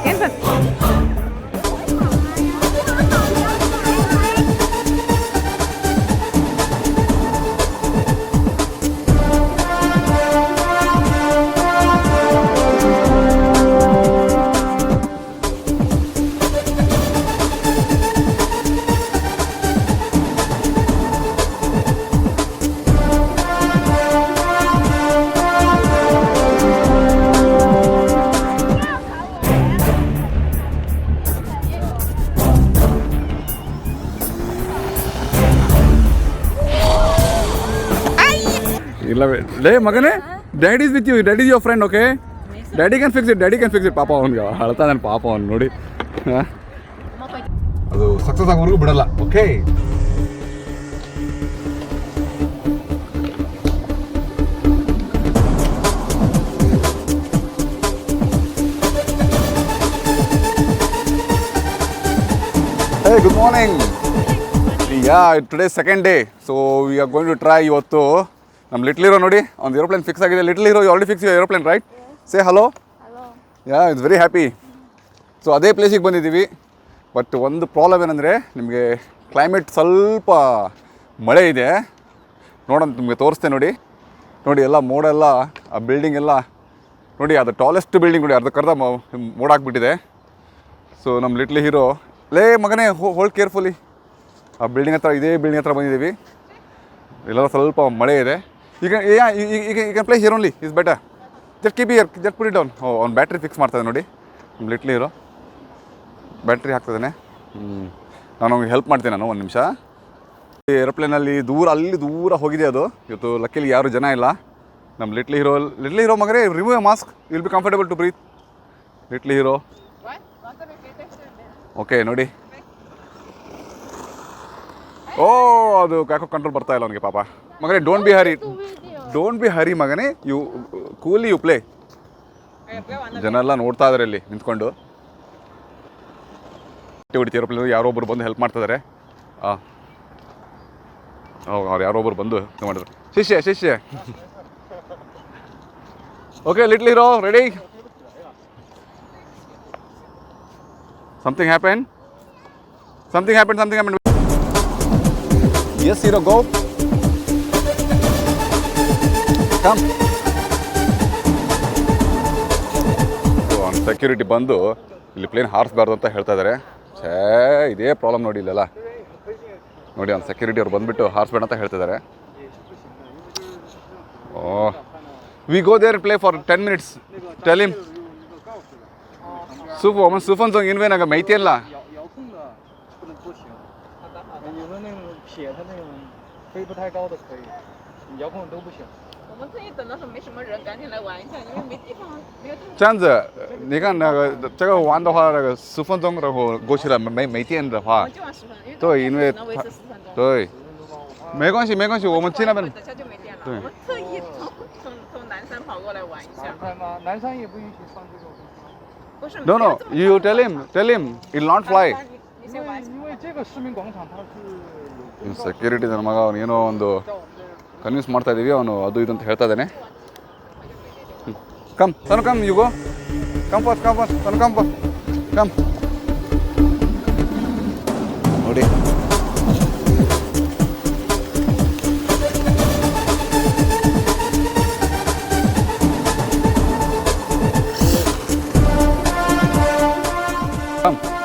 second. ಲೇ ಮಗನೇ, daddy is with you, daddy is your friend. Okay, daddy can fix it, daddy can fix it. ಪಾಪ ಅವ್ನಿಗೆ ಅಳ್ತಾ ನನ್ನ ಪಾಪ ಅವ್ನು ನೋಡಿ. ಅದು ಸಕ್ಸಸ್ ಆಗೋವರೆಗೂ ಬಿಡಲ್ಲ. Okay, hey good morning. Yeah, today second day. So we are going to try ಇವತ್ತು ನಮ್ಮ ಲಿಟ್ಲ್ ಹೀರೋ ನೋಡಿ ಒಂದು ಏರೋಪ್ಲೇನ್ ಫಿಕ್ಸ್ ಆಗಿದೆ. Little hero you already fix your aeroplane right? Say hello. Yeah, it's very happy. So ಅದೇ ಪ್ಲೇಸಿಗೆ ಬಂದಿದ್ದೀವಿ. But ಒಂದು problem ಏನಂದರೆ, ನಿಮಗೆ ಕ್ಲೈಮೇಟ್ ಸ್ವಲ್ಪ ಮಳೆ ಇದೆ. ನೋಡೋಣ, ನಿಮಗೆ ತೋರಿಸ್ತೆ ನೋಡಿ. ನೋಡಿ ಎಲ್ಲ ಮೋಡ ಎಲ್ಲ, ಆ ಬಿಲ್ಡಿಂಗ್ ಎಲ್ಲ ನೋಡಿ, ಅದು ಟಾಲೆಸ್ಟ್ ಬಿಲ್ಡಿಂಗ್ ನೋಡಿ, ಅರ್ಧಕ್ಕರ್ಧ ಮೋಡ ಹಾಕ್ಬಿಟ್ಟಿದೆ. ಸೊ ನಮ್ಮ ಲಿಟ್ಲ್ ಹೀರೋ, ಲೇ ಮಗನೇ ಹೋಲ್ಡ್ ಕೇರ್ಫುಲಿ. ಆ ಬಿಲ್ಡಿಂಗ್ ಹತ್ರ, ಇದೇ ಬಿಲ್ಡಿಂಗ್ ಹತ್ರ ಬಂದಿದ್ದೀವಿ. ಇಲ್ಲೆಲ್ಲ ಸ್ವಲ್ಪ ಮಳೆ ಇದೆ. ಈಗ ಈಗ play here only is better. Just keep here, just put it down. ಅವ್ನು ಬ್ಯಾಟ್ರಿ ಫಿಕ್ಸ್ ಮಾಡ್ತಾನೆ ನೋಡಿ, ನಮ್ಮ ಲಿಟ್ಲ್ ಹೀರೋ ಬ್ಯಾಟ್ರಿ ಹಾಕ್ತಿದ್ದಾನೆ. ನಾನು ಅವ್ನಿಗೆ ಹೆಲ್ಪ್ ಮಾಡ್ತೀನಿ. ನಾನು ಒಂದು ನಿಮಿಷ. ಏರೋಪ್ಲೇನಲ್ಲಿ ದೂರ, ಅಲ್ಲಿ ದೂರ ಹೋಗಿದೆ ಅದು. ಇವತ್ತು ಲಕ್ಕಿಲಿ ಯಾರು ಜನ ಇಲ್ಲ. ನಮ್ಮ ಲಿಟ್ಲ್ ಹೀರೋ ಮಗರೇ, remove a mask, will be comfortable to breathe. Little hero okay ನೋಡಿ. ಓ, ಅದು ಯಾಕೋ ಕಂಟ್ರೋಲ್ ಬರ್ತಾ ಇಲ್ಲ ಅವನಿಗೆ ಪಾಪ. ಮಗನೇ, ಡೋಂಟ್ ಬಿ ಹರಿ ಮಗನೇ, ಯು ಕೂಲಿ ಯು ಪ್ಲೇ. ಜನ ಎಲ್ಲ ನೋಡ್ತಾ ಇದ್ದಾರೆ ಇಲ್ಲಿ ನಿಂತ್ಕೊಂಡು. ಹೊಡಿತಿ ಏರೋಪ್ಲೇನ್. ಯಾರೊಬ್ಬರು ಬಂದು ಹೆಲ್ಪ್ ಮಾಡ್ತಿದ್ದಾರೆ. ಅವ್ರು ಯಾರೊಬ್ಬರು ಬಂದು ಮಾಡಿದ್ರು. ಶಿಷ್ಯ okay, little hero ready. Something happen. Yes, hero, go. Come. Security ಬಂದು ಇಲ್ಲಿ ಪ್ಲೇನ್ ಹಾರಿಸಬಾರ್ದು ಅಂತ ಹೇಳ್ತಾ ಇದ್ದಾರೆ. ಇದೇ ಪ್ರಾಬ್ಲಮ್ ನೋಡಿ ಇಲ್ಲೆಲ್ಲ. ನೋಡಿ, ಅವ್ನು ಸೆಕ್ಯೂರಿಟಿ ಅವ್ರು ಬಂದುಬಿಟ್ಟು ಹಾರಿಸ್ಬೇಡ ಅಂತ ಹೇಳ್ತಿದ್ದಾರೆ. Oh, we go there play for 10 minutes. Tell him. ಸುಫನ್ ಸೊಂಗ್ ಇನ್ವೇನಾಗ ಮೈತಿ ಅಲ್ಲ.飞不太高的可以，你遥控都不行。我们可以等到时候没什么人，赶紧来玩一下，因为没地方，没有地方。这样子，你看那个这个玩的话，那个10分钟，然后过去了没电的话，就玩10分钟。对，因为能维持10分钟。对，没关系，我们去那边。等下就没电了。对。我们特意从南山跑过来玩一下。南山吗？南山也不允许上这种飞机。不是。No, you tell him, it will not fly. 因为这个市民广场它是。ಸೆಕ್ಯೂರಿಟಿ ನನ್ನ ಮಗ ಅವನು ಏನೋ ಒಂದು ಕನ್ವಿನ್ಸ್ ಮಾಡ್ತಾ ಇದ್ದೀವಿ. ಅವನು ಅದು ಇದು ಅಂತ ಹೇಳ್ತಾ ಇದ್ದಾನೆ. Come you go. Come first come ನೋಡಿ.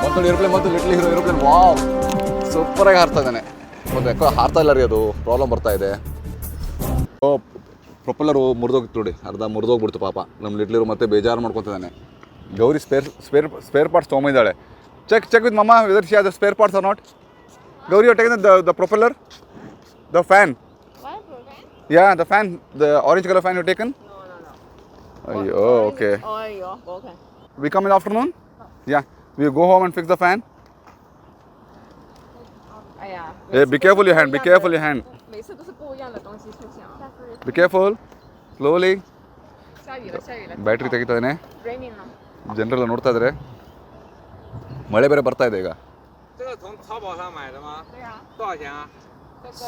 ಮತ್ತೊಂದು ಏರೋಪ್ಲೇನ್, ಮತ್ತು ಲಿಟ್ಲ್ ಹೀರೋ ಏರೋಪ್ಲೇನ್. ವಾವ್, ಸೂಪರಾಗಿ ಹಾರ್ತಾ ಇದ್ದಾನೆ. ಒಂದು ಯಾಕೋ ಹಾರ್ತಾ ಇಲ್ಲ ರೀ, ಅದು ಪ್ರಾಬ್ಲಮ್ ಬರ್ತಾ ಇದೆ. ಪ್ರೊಪಲ್ಲರು ಮುರಿದೋಗಿತ್ತು ನೋಡಿ, ಅರ್ಧ ಮುರಿದೋಗ್ಬಿಡ್ತು ಪಾಪ. ನಮ್ಮ ಲಿಟ್ಲ್ ಹೀರೋ ಮತ್ತೆ ಬೇಜಾರು ಮಾಡ್ಕೊತಿದ್ದಾನೆ. ಗೌರಿ ಸ್ಪೇರ್ ಪಾರ್ಟ್ಸ್ ತೊಗೊಂಡಿದ್ದಾಳೆ. Check with mamma whether she has the spare parts or not. Gauri you taken the propeller, the fan. Yeah, the fan, the orange colour fan you taken. ಅಯ್ಯೋ, okay. We come in afternoon. Yeah, we go home and fix the fan. Hey, be careful your hand. 每次都是不一样的东西出现啊。Be careful. Slowly. 下雨了。ಬ್ಯಾಟ್ರಿ ತೆಗಿತಾ ಇದ್ದಾನೆ. Raining 了。ಜನರೆಲ್ಲ ನೋಡ್ತಾ ಇದ್ದಾರೆ. ಮಳೆ ಬೇರೆ ಬರ್ತಾ ಇದೆ ಈಗ.这个从淘宝上买的吗？对呀。多少钱啊这个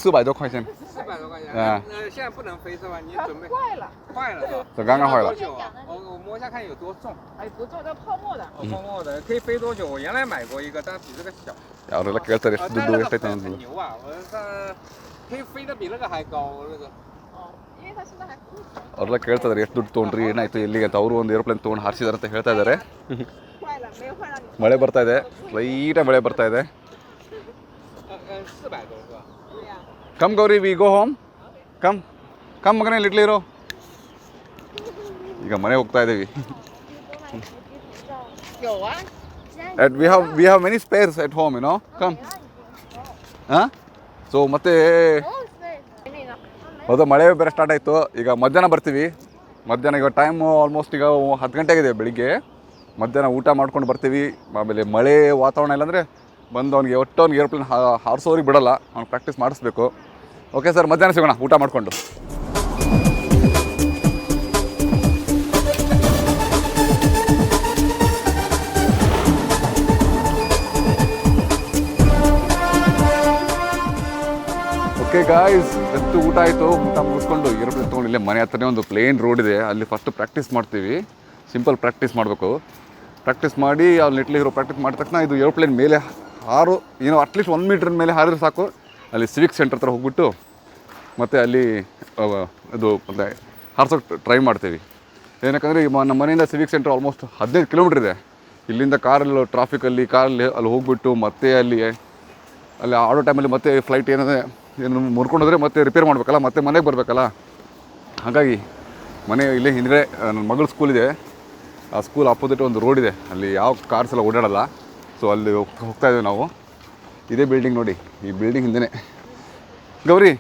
400多块钱。 400多块钱。啊现在不能飞是吧？你它准备坏了，坏了是吧？这刚刚坏了多。久啊？我摸一下看有多重。哎，不做这泡沫的。泡沫的可以飞多久？我原来买过一个，但比这个小。 ಅವರೆಲ್ಲ ಕೇಳ್ತಾರೆ ಎಷ್ಟು 但 ದುಡ್ಡು 那个 ಎಷ್ಟೈತೆ 很 ಅಂತ. 牛啊！我这可以飞得比那个还高那个。 哦，因为它现在还不成。 ಅವರೆಲ್ಲ ಕೇಳ್ತಿದ್ದಾರೆ ಎಷ್ಟು ದುಡ್ಡು ತೊಗೊಂಡ್ರಿ ಏನಾಯ್ತು ಎಲ್ಲಿಗೆ ಅಂತ. ಅವರು ಒಂದು ಏರೋಪ್ಲೇನ್ ತೊಗೊಂಡು ಹಾರಿಸಿದಾರೆ ಅಂತ ಹೇಳ್ತಾ ಇದ್ದಾರೆ. 坏了，没有坏让你。 ಮಳೆ ಬರ್ತಾ ಇದೆ, ಲೈಟಾಗಿ ಮಳೆ ಬರ್ತಾ ಇದೆ. 400多是吧？ 对呀。 come Gauri, we go home. Come ಮಗನೇ ಲಿಟ್ಲ್ ಇರೋ. ಈಗ ಮನೆ ಹೋಗ್ತಾ ಇದ್ದೀವಿ. 有啊。 we have many spares at home, you know. Come. ಹಾಂ, ಸೊ ಮತ್ತೆ ಹೌದು ಮಳೆ ಬೇರೆ ಸ್ಟಾರ್ಟ್ ಆಯಿತು. ಈಗ ಮಧ್ಯಾಹ್ನ ಬರ್ತೀವಿ. ಮಧ್ಯಾಹ್ನ ಈಗ ಟೈಮು ಆಲ್ಮೋಸ್ಟ್ ಈಗ 10 ಗಂಟೆಗಿದೆ ಬೆಳಿಗ್ಗೆ. ಮಧ್ಯಾಹ್ನ ಊಟ ಮಾಡ್ಕೊಂಡು ಬರ್ತೀವಿ. ಆಮೇಲೆ ಮಳೆ ವಾತಾವರಣ ಇಲ್ಲಾಂದರೆ ಬಂದು ಅವ್ನಿಗೆ ಏರೋಪ್ಲೇನ್ ಹಾರಿಸೋರಿಗೆ ಬಿಡೋಲ್ಲ, ಅವ್ನು ಪ್ರಾಕ್ಟೀಸ್ ಮಾಡಿಸ್ಬೇಕು. ಓಕೆ ಸರ್, ಮಧ್ಯಾಹ್ನ ಸಿಗೋಣ ಊಟ ಮಾಡಿಕೊಂಡು. ಓಕೆ ಗಾಯ್ಸ್, ಎಷ್ಟು ಊಟ ಆಯಿತು. ಊಟ ಮುಗಿಸ್ಕೊಂಡು ಏರೋಪ್ಲೇನ್ ತೊಗೊಂಡು ಇಲ್ಲೇ ಮನೆ ಹತ್ರನೇ ಒಂದು ಪ್ಲೇನ್ ರೋಡ್ ಇದೆ, ಅಲ್ಲಿ ಫಸ್ಟ್ ಪ್ರಾಕ್ಟೀಸ್ ಮಾಡ್ತೀವಿ. ಸಿಂಪಲ್ ಪ್ರಾಕ್ಟೀಸ್ ಮಾಡಬೇಕು. ಪ್ರಾಕ್ಟೀಸ್ ಮಾಡಿ ಅಲ್ಲಿ ಲಿಟ್ಲ್ ಹೀರೋ ಪ್ರಾಕ್ಟೀಸ್ ಮಾಡಿದ ತಕ್ಷಣ ಇದು ಏರೋಪ್ಲೇನ್ ಮೇಲೆ ಏನೋ ಅಟ್ಲೀಸ್ಟ್ 1 ಮೀಟ್ರ್ ಮೇಲೆ ಹಾರಿದ್ರೆ ಸಾಕು. ಅಲ್ಲಿ ಸಿವಿಕ್ ಸೆಂಟರ್ ಹತ್ರ ಹೋಗ್ಬಿಟ್ಟು ಮತ್ತು ಅಲ್ಲಿ ಇದು ಮತ್ತು ಹಾರ್ಸೋಕ್ಕೆ ಟ್ರೈ ಮಾಡ್ತೀವಿ. ಏನಕ್ಕಂದರೆ ನಮ್ಮ ಮನೆಯಿಂದ ಸಿವಿಕ್ ಸೆಂಟರ್ ಆಲ್ಮೋಸ್ಟ್ 15 ಕಿಲೋಮೀಟ್ರ್ ಇದೆ. ಇಲ್ಲಿಂದ ಕಾರಲ್ಲಿ ಟ್ರಾಫಿಕಲ್ಲಿ ಅಲ್ಲಿ ಹೋಗ್ಬಿಟ್ಟು ಮತ್ತೆ ಅಲ್ಲಿ ಆಡೋ ಟೈಮಲ್ಲಿ ಮತ್ತೆ ಫ್ಲೈಟ್ ಏನು ಮುರ್ಕೊಂಡೋದ್ರೆ ಮತ್ತೆ ರಿಪೇರ್ ಮಾಡಬೇಕಲ್ಲ, ಮತ್ತೆ ಮನೆಗೆ ಬರಬೇಕಲ್ಲ. ಹಾಗಾಗಿ ಮನೆ ಇಲ್ಲೇ ಹಿಂದೆ ನನ್ನ ಮಗಳ ಸ್ಕೂಲ್ ಇದೆ. ಆ ಸ್ಕೂಲ್ ಅಪೋಸಿಟ್ ಒಂದು ರೋಡ್ ಇದೆ, ಅಲ್ಲಿ ಯಾವ ಕಾರ್ಸ್ ಎಲ್ಲ ಓಡಾಡಲ್ಲ. ಸೊ ಅಲ್ಲಿ ಹೋಗ್ತಾ ಇದ್ದೀವಿ ನಾವು. ಇದೇ ಬಿಲ್ಡಿಂಗ್ ನೋಡಿ, ಈ ಬಿಲ್ಡಿಂಗ್ ಹಿಂದೆ. Gauri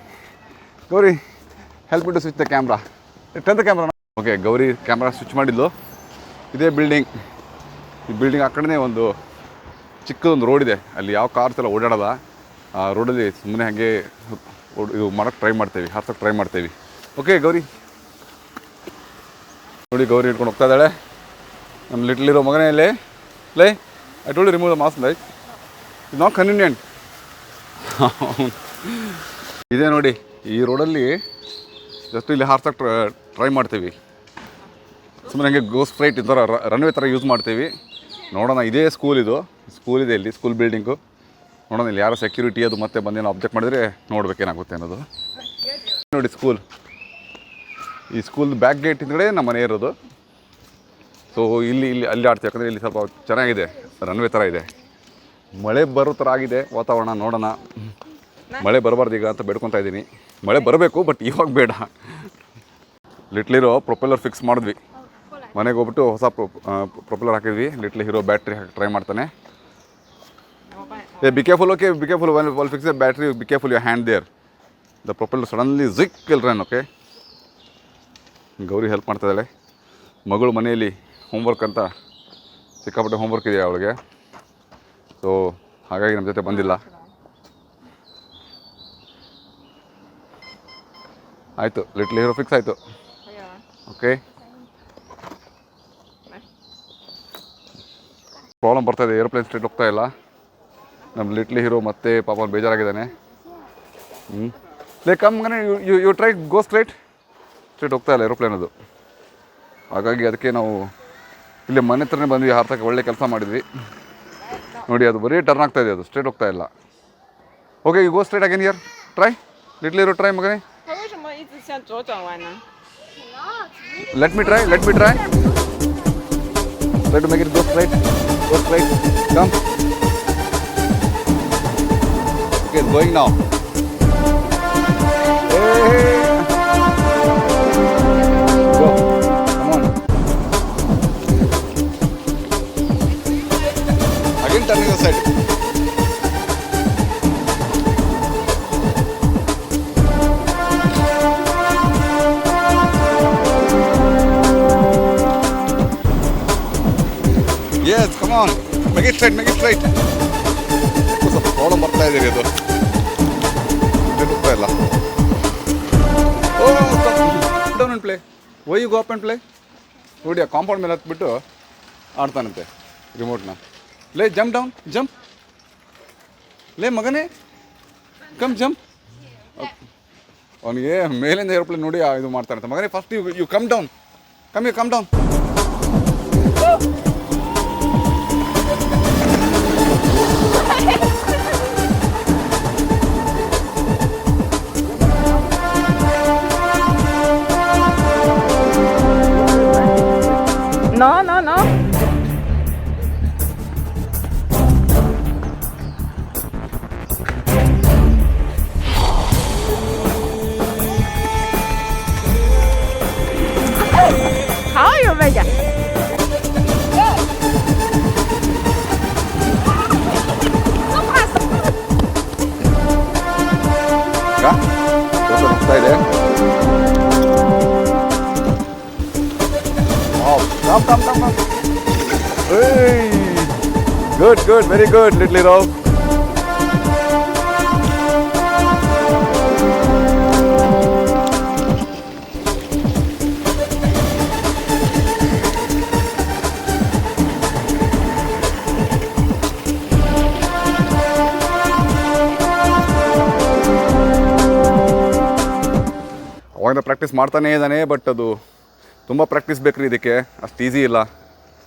help to switch the camera. Tenth camera. Okay, Gauri camera switch ಮಾಡಿದ್ಲು. ಇದೇ ಬಿಲ್ಡಿಂಗ್. ಈ ಬಿಲ್ಡಿಂಗ್ ಆ ಕಡೆನೇ ಒಂದು ಚಿಕ್ಕದೊಂದು ರೋಡ್ ಇದೆ, ಅಲ್ಲಿ ಯಾವ ಕಾರ್ಸ್ ಎಲ್ಲ ಓಡಾಡಲ್ಲ. ಆ ರೋಡಲ್ಲಿ ಸುಮ್ಮನೆ ಹಾಗೆ ಇದು ಮಾಡೋಕ್ಕೆ ಟ್ರೈ ಮಾಡ್ತೀವಿ, ಹಾರ್ಸೋಕ್ಕೆ ಟ್ರೈ ಮಾಡ್ತೀವಿ. ಓಕೆ ಗೌರಿ ನೋಡಿ, ಗೌರಿ ಹಿಡ್ಕೊಂಡು ಹೋಗ್ತಾ ಇದ್ದಾಳೆ. ನಮ್ಮ ಲಿಟ್ಲ್ ಇರೋ ಮಗನೇ ಇಲ್ಲಿ ಲೈ. I told remove the mask like is not convenient. ಇದೇ ನೋಡಿ, ಈ ರೋಡಲ್ಲಿ ಜಸ್ಟ್ ಇಲ್ಲಿ ಹಾರ್ಸೋಕ್ಕೆ ಟ್ರೈ ಮಾಡ್ತೀವಿ. ಸುಮ್ಮನೆ ಹಂಗೆ ಗೋ ಸ್ಟ್ರೈಟ್ ಈ ಥರ ರನ್ವೇ ಥರ ಯೂಸ್ ಮಾಡ್ತೀವಿ. ನೋಡೋಣ, ಇದೇ ಸ್ಕೂಲ್ ಇದೆ ಇಲ್ಲಿ, ಸ್ಕೂಲ್ ಬಿಲ್ಡಿಂಗು. ನೋಡೋಣ ಇಲ್ಲಿ ಯಾರೋ ಸೆಕ್ಯೂರಿಟಿ ಅದು ಮತ್ತೆ ಬಂದೇನೋ ಅಬ್ಜೆಕ್ಟ್ ಮಾಡಿದರೆ ನೋಡ್ಬೇಕೇನಾಗುತ್ತೆ ಅನ್ನೋದು. ನೋಡಿ ಸ್ಕೂಲ್, ಈ ಸ್ಕೂಲ್ ಬ್ಯಾಕ್ ಗೇಟ್ ಹಿಂದ್ಗಡೆ ನಮ್ಮ ಮನೆ ಇರೋದು. ಸೊ ಅಲ್ಲಿ ಆಡ್ತೀವಿ, ಯಾಕಂದರೆ ಇಲ್ಲಿ ಸ್ವಲ್ಪ ಚೆನ್ನಾಗಿದೆ, ರನ್ವೇ ಥರ ಇದೆ. ಮಳೆ ಬರೋ ಥರ ಆಗಿದೆ ವಾತಾವರಣ. ನೋಡೋಣ, ಮಳೆ ಬರಬಾರ್ದು ಈಗ ಅಂತ ಬೇಡ್ಕೊತಾ ಇದ್ದೀನಿ. ಮಳೆ ಬರಬೇಕು, ಬಟ್ ಇವಾಗ ಬೇಡ. ಲಿಟ್ಲ್ ಹೀರೋ ಪ್ರೊಪೆಲ್ಲರ್ ಫಿಕ್ಸ್ ಮಾಡಿದ್ವಿ. ಮನೆಗೆ ಹೋಗ್ಬಿಟ್ಟು ಹೊಸ ಪ್ರೊಪೆಲ್ಲರ್ ಹಾಕಿದ್ವಿ. ಲಿಟ್ಲ್ ಹೀರೋ ಬ್ಯಾಟ್ರಿ ಹಾಕಿ ಟ್ರೈ ಮಾಡ್ತಾನೆ. Be careful, okay be careful. while fix the battery, be careful your hand there. The propeller suddenly ಜಿಕ್ will run, okay. Gauri help ಮಾಡ್ತಾ ಇದ್ದಾಳೆ. ಮಗಳು ಮನೆಯಲ್ಲಿ ಹೋಮ್ವರ್ಕ್ ಅಂತ ಸಿಕ್ಕಾಪಟ್ಟೆ ಹೋಮ್ವರ್ಕ್ ಇದೆ ಅವಳಿಗೆ. ಸೊ ಹಾಗಾಗಿ ನಮ್ಮ ಜೊತೆ ಬಂದಿಲ್ಲ. ಆಯಿತು, ಲಿಟ್ಲ್ ಹೀರೋ ಫಿಕ್ಸ್ ಆಯಿತು. ಓಕೆ, ಪ್ರಾಬ್ಲಮ್ ಬರ್ತಾ ಇದೆ, ಏರೋಪ್ಲೇನ್ ಸ್ಟ್ರೇಟ್ ಹೋಗ್ತಾ ಇಲ್ಲ. ನಮ್ಮ ಲಿಟ್ಲ್ ಹೀರೋ ಮತ್ತೆ ಪಾಪ ಬೇಜಾರಾಗಿದ್ದಾನೆ. ಲೇ ಕಮ್ ಮಗನೇ, ಯು ಟ್ರೈ ಗೋ ಸ್ಟ್ರೇಟ್ ಹೋಗ್ತಾ ಇಲ್ಲ ಏರೋಪ್ಲೇನ್ ಅದು. ಹಾಗಾಗಿ ಅದಕ್ಕೆ ನಾವು ಇಲ್ಲಿ ಮನೆ ಹತ್ರನೇ ಬಂದ್ವಿ, ಹಾರ್ತಕ್ಕೆ ಒಳ್ಳೆ ಕೆಲಸ ಮಾಡಿದ್ವಿ. ನೋಡಿ, ಅದು ಬರೀ ಟರ್ನ್ ಆಗ್ತಾ ಇದೆ, ಅದು ಸ್ಟ್ರೇಟ್ ಹೋಗ್ತಾ ಇಲ್ಲ. Okay, you go straight again here, try little hero, try ಮಗನೇ. Let me try to make it go straight. Come. Okay, it's going now. Hey. Go. Come on. Again turning the side. Yes, come on. Make it straight. ಸ್ವಲ್ಪ problem ಬರ್ತಾ ಇದೆ ಅದು, ಹೋಗ್ತಾ ಇಲ್ಲ. Down and play, why you go up and play. ನೋಡಿ, ಆ compound ಮೇಲೆ ಹತ್ಬಿಟ್ಟು ಆಡ್ತಾನಂತೆ ರಿಮೋಟ್ನ. ಲೇ ಜಂಪ್ ಡೌನ್, ಜಂಪ್ ಲೇ ಮಗನೇ. Come jump. ಅವನಿಗೆ ಮೇಲಿಂದ ಏರೋಪ್ಲೇನ್ ನೋಡಿ ಇದು ಮಾಡ್ತಾರಂತೆ. ಮಗನೇ first you come down, come down. No. How you make it? ಹೋಗ್ತಾ ಇದೆ. Come. Hey, good, very good, little hero. ಅವಾಗಿಂದ ಪ್ರಾಕ್ಟೀಸ್ ಮಾಡ್ತಾನೇ ಇದ್ದಾನೆ, ಬಟ್ ಅದು ತುಂಬ ಪ್ರಾಕ್ಟೀಸ್ ಬೇಕ್ರಿ ಇದಕ್ಕೆ, ಅಷ್ಟು ಈಸಿ ಇಲ್ಲ.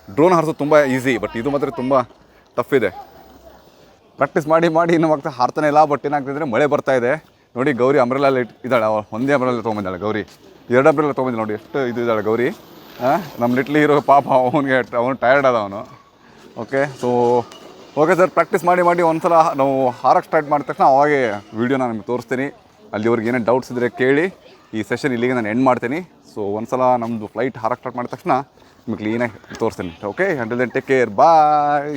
ಡ್ರೋನ್ ಹಾರಿಸೋದು ತುಂಬ ಈಸಿ, ಬಟ್ ಇದು ಮಾತ್ರ ತುಂಬ ಟಫ್ ಇದೆ. ಪ್ರಾಕ್ಟೀಸ್ ಮಾಡಿ ಇನ್ನೂ ಆಗ್ತಾ ಹಾರ್ತಾನೆ ಇಲ್ಲ. ಬಟ್ ಏನಾಗ್ತಿದ್ರೆ ಮಳೆ ಬರ್ತಾ ಇದೆ ನೋಡಿ. ಗೌರಿ ಅಂಬ್ರೆಲ್ಲ ಇದ್ದಾಳೆ, ಒಂದೇ ಅಂಬ್ರೆಲ್ಲ ತೊಗೊಂಬಂದಾಳೆ ಗೌರಿ. 2 ಅಂಬ್ರೆಲ್ಲ ತೊಗೊಂಬಂದ ನೋಡಿ, ಎಷ್ಟು ಇದು ಇದ್ದಾಳೆ ಗೌರಿ. ನಮ್ಮ ಲಿಟ್ಲಿ ಹೀರೋ ಪಾಪ ಅವನು ಟಯರ್ಡ್ ಅದ ಅವನು. ಓಕೆ ಸರ್, ಪ್ರಾಕ್ಟೀಸ್ ಮಾಡಿ ಒಂದ್ಸಲ ನಾವು ಹಾರಕ್ಕೆ ಸ್ಟಾರ್ಟ್ ಮಾಡಿದ ತಕ್ಷಣ ಅವಾಗೇ ವೀಡಿಯೋನ ನಿಮ್ಗೆ ತೋರಿಸ್ತೀನಿ. ಅಲ್ಲಿವರೆಗೆ ಏನೇ ಡೌಟ್ಸ್ ಇದ್ದರೆ ಕೇಳಿ. ಈ ಸೆಷನ್ ಇಲ್ಲಿಗೆ ನಾನು ಎಂಡ್ ಮಾಡ್ತೀನಿ. ಸೊ ಒಂದ್ಸಲ ನಮ್ಮದು ಫ್ಲೈಟ್ ಹಾರಕ್ಕೆ ಸ್ಟಾರ್ಟ್ ಮಾಡಿದ ತಕ್ಷಣ ನಿಮಗೆ ಕ್ಲೀನಾಗಿ ತೋರಿಸ್ತೀನಿ. Okay, until then take care, ಬಾಯ್.